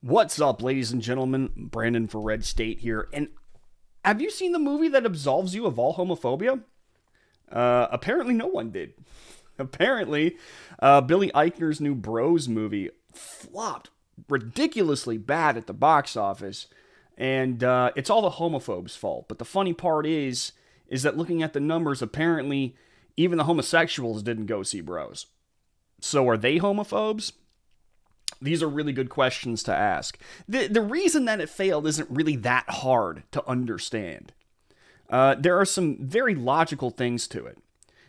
What's up, ladies and gentlemen? Brandon for Red State here. And have you seen the movie that absolves you of all homophobia? Apparently no one did. Apparently, Billy Eichner's new Bros movie flopped ridiculously bad at the box office. And it's all the homophobes' fault. But the funny part is that looking at the numbers, apparently even the homosexuals didn't go see Bros. So are they homophobes? These are really good questions to ask. The reason that it failed isn't really that hard to understand. There are some very logical things to it.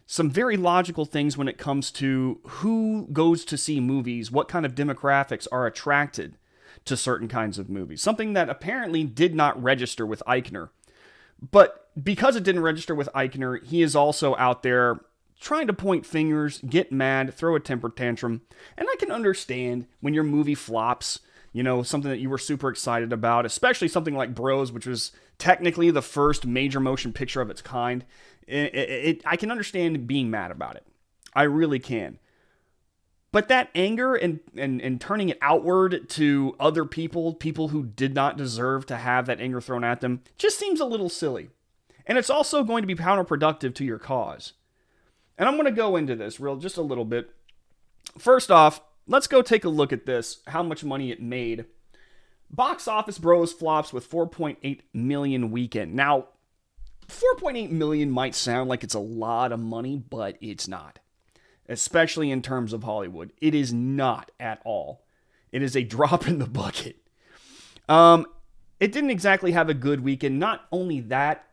Some very logical things when it comes to who goes to see movies, what kind of demographics are attracted to certain kinds of movies. Something that apparently did not register with Eichner. But because it didn't register with Eichner, he is also out there trying to point fingers, get mad, throw a temper tantrum. And I can understand when your movie flops, something that you were super excited about, especially something like Bros, which was technically the first major motion picture of its kind. I can understand being mad about it. I really can. But that anger and turning it outward to other people who did not deserve to have that anger thrown at them, just seems a little silly. And it's also going to be counterproductive to your cause. And I'm going to go into this just a little bit. First off, let's go take a look at this, how much money it made. Box Office Bros flops with 4.8 million weekend. Now, 4.8 million might sound like it's a lot of money, but it's not. Especially in terms of Hollywood. It is not at all. It is a drop in the bucket. It didn't exactly have a good weekend. Not only that,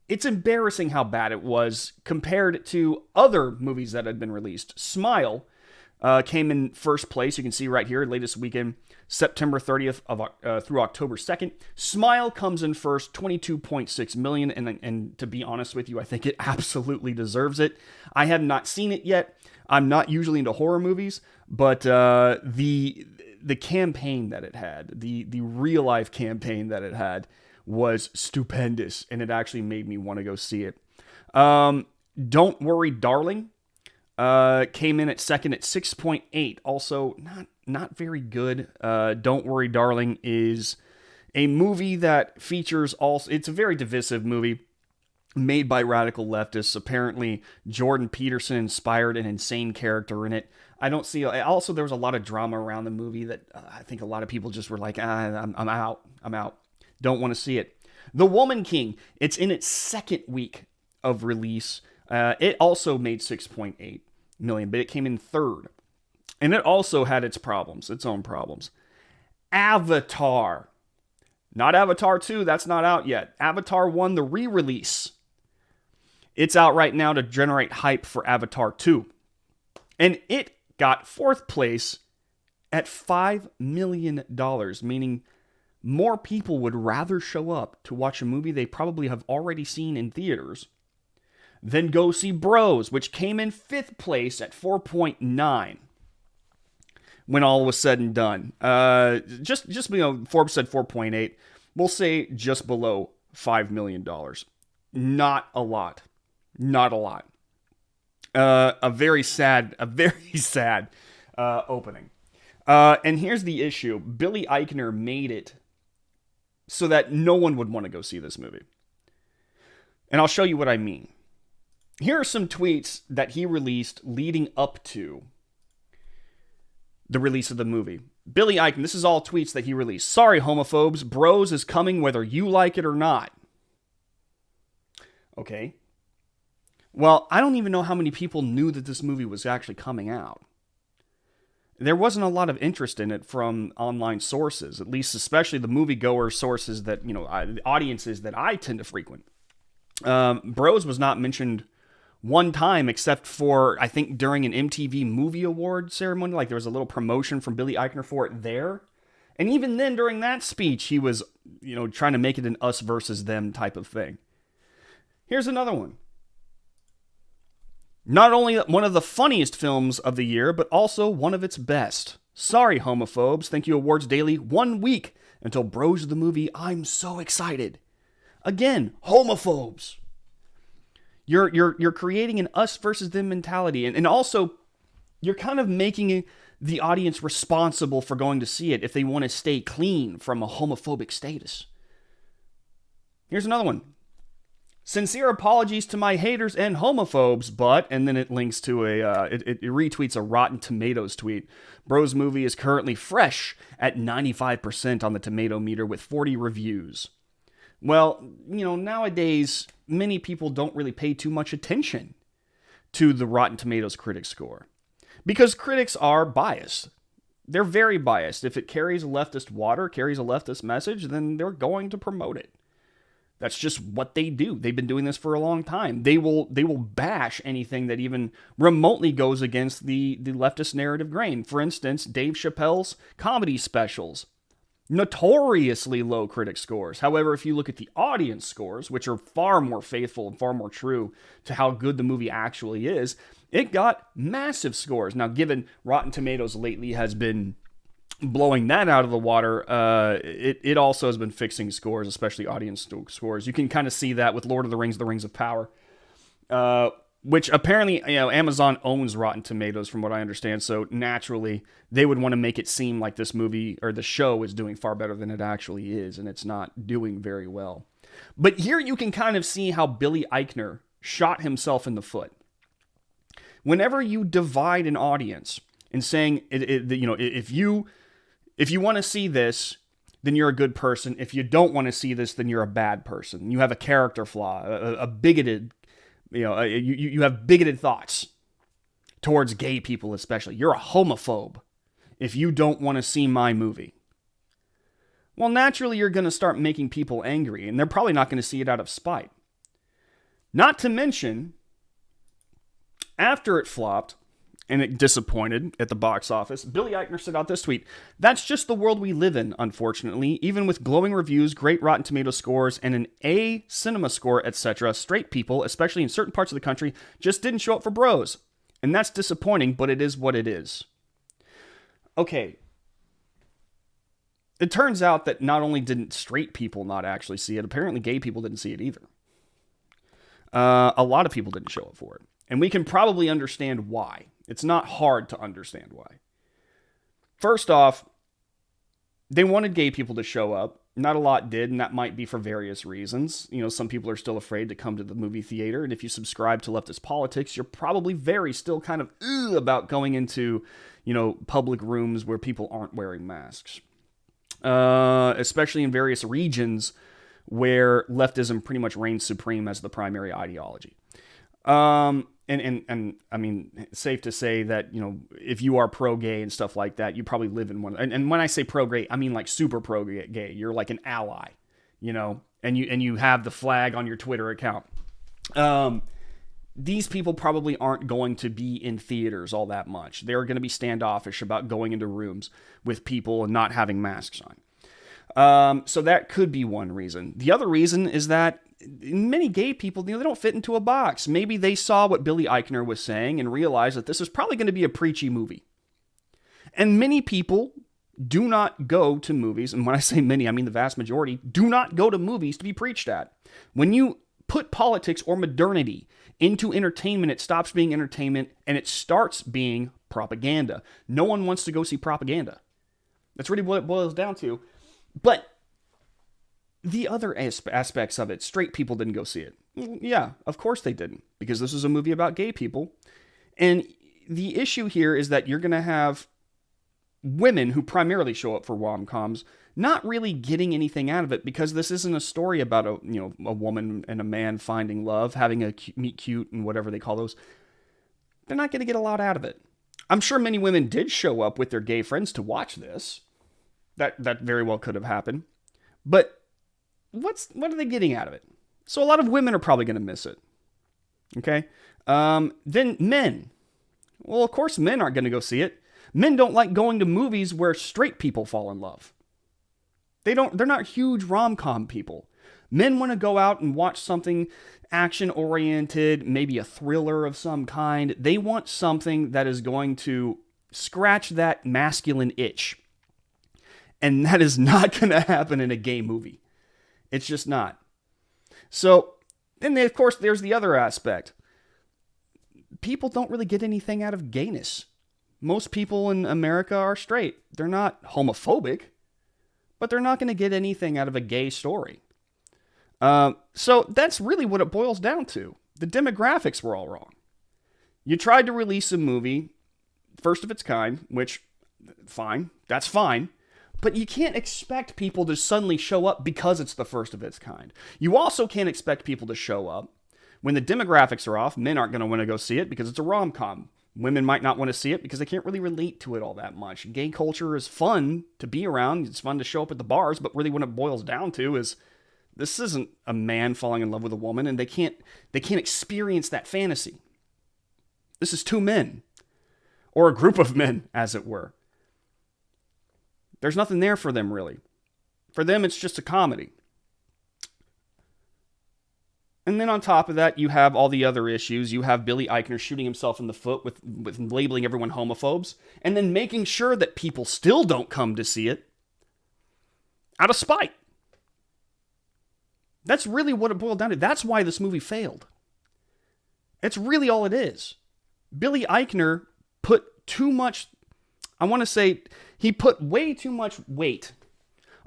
it's embarrassing how bad it was compared to other movies that had been released. Smile came in first place. You can see right here, latest weekend, September 30th through October 2nd. Smile comes in first, 22.6 million. And to be honest with you, I think it absolutely deserves it. I have not seen it yet. I'm not usually into horror movies, but the campaign that it had, the real life campaign that it had, was stupendous, and it actually made me want to go see it. Don't Worry, Darling came in at second at 6.8. Also, not very good. Don't Worry, Darling is a movie that features it's a very divisive movie made by radical leftists. Apparently, Jordan Peterson inspired an insane character in it. I don't see. Also, there was a lot of drama around the movie that I think a lot of people just were like, I'm out. I'm out. Don't want to see it. The Woman King. It's in its second week of release. It also made 6.8 million, but it came in third. And it also had its own problems. Avatar. Not Avatar 2, that's not out yet. Avatar 1, the re-release. It's out right now to generate hype for Avatar 2. And it got fourth place at $5 million, meaning more people would rather show up to watch a movie they probably have already seen in theaters than go see Bros, which came in fifth place at 4.9 when all was said and done. Forbes said 4.8. We'll say just below $5 million. Not a lot. Not a lot. A very sad opening. And here's the issue. Billy Eichner made it so that no one would want to go see this movie. And I'll show you what I mean. Here are some tweets that he released leading up to the release of the movie. Billy Eichner, this is all tweets that he released. Sorry, homophobes, Bros is coming whether you like it or not. Okay. Well, I don't even know how many people knew that this movie was actually coming out. There wasn't a lot of interest in it from online sources, at least especially the moviegoer sources that, audiences that I tend to frequent. Bros was not mentioned one time except for, I think, during an MTV Movie Award ceremony. Like there was a little promotion from Billy Eichner for it there. And even then, during that speech, he was, trying to make it an us versus them type of thing. Here's another one. Not only one of the funniest films of the year, but also one of its best. Sorry, homophobes. Thank you, Awards Daily. 1 week until Bros the movie. I'm so excited. Again, homophobes. You're creating an us versus them mentality. And also, you're kind of making the audience responsible for going to see it if they want to stay clean from a homophobic status. Here's another one. Sincere apologies to my haters and homophobes, but, and then it links to it retweets a Rotten Tomatoes tweet. Bro's movie is currently fresh at 95% on the tomato meter with 40 reviews. Well, nowadays, many people don't really pay too much attention to the Rotten Tomatoes critic score because critics are biased. They're very biased. If it carries a leftist water, carries a leftist message, then they're going to promote it. That's just what they do. They've been doing this for a long time. They will bash anything that even remotely goes against the leftist narrative grain. For instance, Dave Chappelle's comedy specials. Notoriously low critic scores. However, if you look at the audience scores, which are far more faithful and far more true to how good the movie actually is, it got massive scores. Now, given Rotten Tomatoes lately has been blowing that out of the water, it also has been fixing scores, especially audience scores. You can kind of see that with Lord of the Rings, The Rings of Power, which apparently Amazon owns Rotten Tomatoes from what I understand. So naturally, they would want to make it seem like this movie or the show is doing far better than it actually is, and it's not doing very well. But here you can kind of see how Billy Eichner shot himself in the foot. Whenever you divide an audience and saying, if you want to see this, then you're a good person. If you don't want to see this, then you're a bad person. You have a character flaw, a bigoted, you have bigoted thoughts towards gay people especially. You're a homophobe if you don't want to see my movie. Well, naturally, you're going to start making people angry, and they're probably not going to see it out of spite. Not to mention, after it flopped, and it disappointed at the box office, Billy Eichner sent out this tweet. That's just the world we live in, unfortunately. Even with glowing reviews, great Rotten Tomato scores, and an A cinema score, etc., straight people, especially in certain parts of the country, just didn't show up for Bros. And that's disappointing, but it is what it is. Okay. It turns out that not only didn't straight people not actually see it, apparently gay people didn't see it either. A lot of people didn't show up for it. And we can probably understand why. It's not hard to understand why. First off, they wanted gay people to show up. Not a lot did, and that might be for various reasons. Some people are still afraid to come to the movie theater, and if you subscribe to leftist politics, you're probably still kind of about going into, public rooms where people aren't wearing masks. Especially in various regions where leftism pretty much reigns supreme as the primary ideology. And I mean, safe to say that, if you are pro-gay and stuff like that, you probably live in one. And when I say pro-gay, I mean like super pro-gay. You're like an ally, and you have the flag on your Twitter account. These people probably aren't going to be in theaters all that much. They're going to be standoffish about going into rooms with people and not having masks on. So that could be one reason. The other reason is that many gay people, they don't fit into a box. Maybe they saw what Billy Eichner was saying and realized that this is probably going to be a preachy movie. And many people do not go to movies, and when I say many, I mean the vast majority, do not go to movies to be preached at. When you put politics or modernity into entertainment, it stops being entertainment and it starts being propaganda. No one wants to go see propaganda. That's really what it boils down to. But the other aspects of it, straight people didn't go see it. Yeah, of course they didn't, because this is a movie about gay people. And the issue here is that you're going to have women who primarily show up for rom-coms not really getting anything out of it, because this isn't a story about a woman and a man finding love, having a meet cute and whatever they call those. They're not going to get a lot out of it. I'm sure many women did show up with their gay friends to watch this. That very well could have happened. But what are they getting out of it? So a lot of women are probably going to miss it. Okay? Then men. Well, of course men aren't going to go see it. Men don't like going to movies where straight people fall in love. They're not huge rom-com people. Men want to go out and watch something action-oriented, maybe a thriller of some kind. They want something that is going to scratch that masculine itch. And that is not going to happen in a gay movie. It's just not. So, then of course, there's the other aspect. People don't really get anything out of gayness. Most people in America are straight. They're not homophobic, but they're not going to get anything out of a gay story. So that's really what it boils down to. The demographics were all wrong. You tried to release a movie, first of its kind, which, fine, that's fine. But you can't expect people to suddenly show up because it's the first of its kind. You also can't expect people to show up when the demographics are off. Men aren't going to want to go see it because it's a rom-com. Women might not want to see it because they can't really relate to it all that much. Gay culture is fun to be around. It's fun to show up at the bars, but really what it boils down to is this isn't a man falling in love with a woman, and they can't experience that fantasy. This is two men, or a group of men, as it were. There's nothing there for them, really. For them, it's just a comedy. And then on top of that, you have all the other issues. You have Billy Eichner shooting himself in the foot with labeling everyone homophobes, and then making sure that people still don't come to see it out of spite. That's really what it boiled down to. That's why this movie failed. It's really all it is. Billy Eichner put too much, he put way too much weight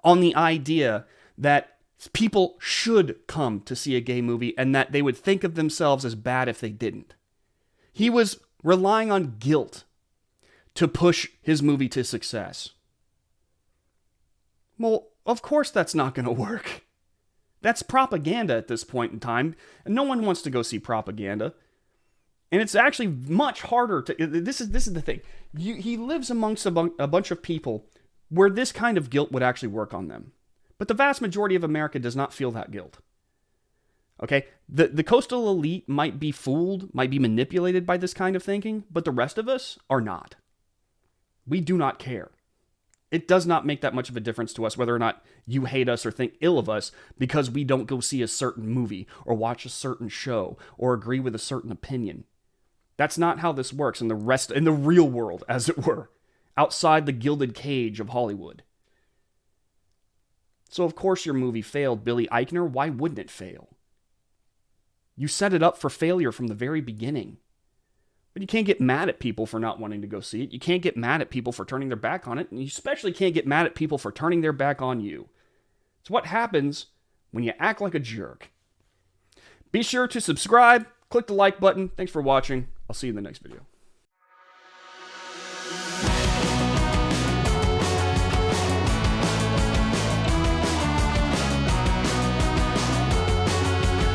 on the idea that people should come to see a gay movie and that they would think of themselves as bad if they didn't. He was relying on guilt to push his movie to success. Well, of course that's not going to work. That's propaganda at this point in time, and no one wants to go see propaganda. And it's actually much harder to... This is the thing. He lives amongst a bunch of people where this kind of guilt would actually work on them. But the vast majority of America does not feel that guilt. Okay? The coastal elite might be fooled, might be manipulated by this kind of thinking, but the rest of us are not. We do not care. It does not make that much of a difference to us whether or not you hate us or think ill of us because we don't go see a certain movie or watch a certain show or agree with a certain opinion. That's not how this works in the real world, as it were, outside the gilded cage of Hollywood. So of course your movie failed, Billy Eichner. Why wouldn't it fail? You set it up for failure from the very beginning. But you can't get mad at people for not wanting to go see it. You can't get mad at people for turning their back on it. And you especially can't get mad at people for turning their back on you. It's what happens when you act like a jerk. Be sure to subscribe, click the like button. Thanks for watching. I'll see you in the next video.